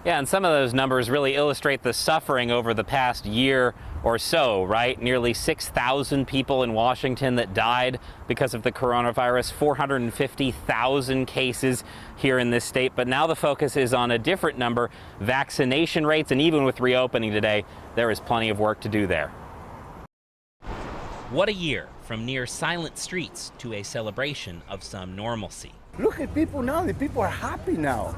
Yeah, and some of those numbers really illustrate the suffering over the past year or so, right? Nearly 6,000 people in Washington that died because of the coronavirus, 450,000 cases here in this state. But now the focus is on a different number, vaccination rates, and even with reopening today, there is plenty of work to do there. What a year, from near silent streets to a celebration of some normalcy. Look at people now, the people are happy now.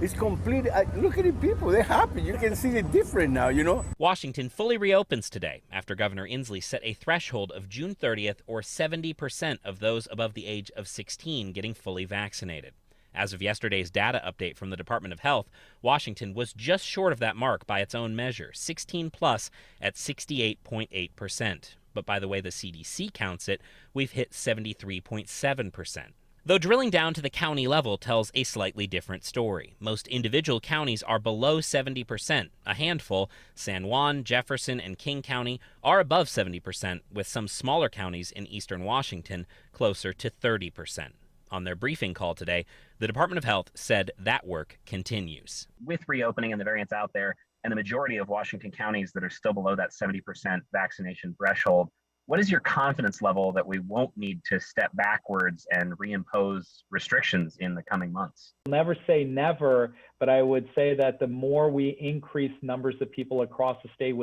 It's complete. Look at the people, they're happy. You can see it different now, you know? Washington fully reopens today after Governor Inslee set a threshold of June 30th, or 70% of those above the age of 16 getting fully vaccinated. As of yesterday's data update from the Department of Health, Washington was just short of that mark by its own measure, 16 plus at 68.8%. But by the way the CDC counts it, we've hit 73.7%. Though drilling down to the county level tells a slightly different story. Most individual counties are below 70%. A handful, San Juan, Jefferson, and King County, are above 70%, with some smaller counties in eastern Washington closer to 30%. On their briefing call today, the Department of Health said that work continues. With reopening and the variants out there, and the majority of Washington counties that are still below that 70% vaccination threshold, what is your confidence level that we won't need to step backwards and reimpose restrictions in the coming months? Never say never, but I would say that the more we increase numbers of people across the state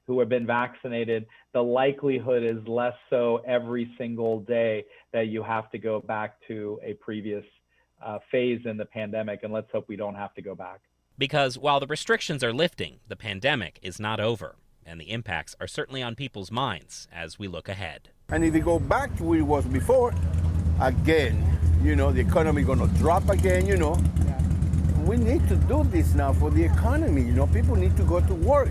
who have been vaccinated, the likelihood is less so every single day that you have to go back to a previous phase in the pandemic, and let's hope we don't have to go back. Because while the restrictions are lifting, the pandemic is not over. And the impacts are certainly on people's minds as we look ahead. And if we go back to where it was before, again, you know, the economy gonna drop again, you know. Yeah. We need to do this now for the economy, you know, people need to go to work.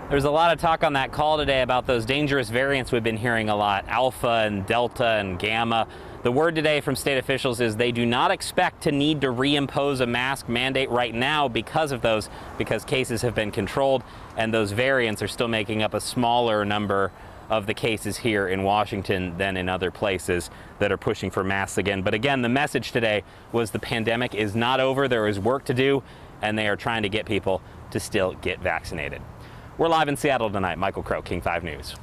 There's a lot of talk on that call today about those dangerous variants we've been hearing a lot, Alpha and Delta and Gamma. The word today from state officials is they do not expect to need to reimpose a mask mandate right now because cases have been controlled and those variants are still making up a smaller number of the cases here in Washington than in other places that are pushing for masks again. But again, the message today was the pandemic is not over, there is work to do, and they are trying to get people to still get vaccinated. We're live in Seattle tonight. Michael Crow, King 5 News.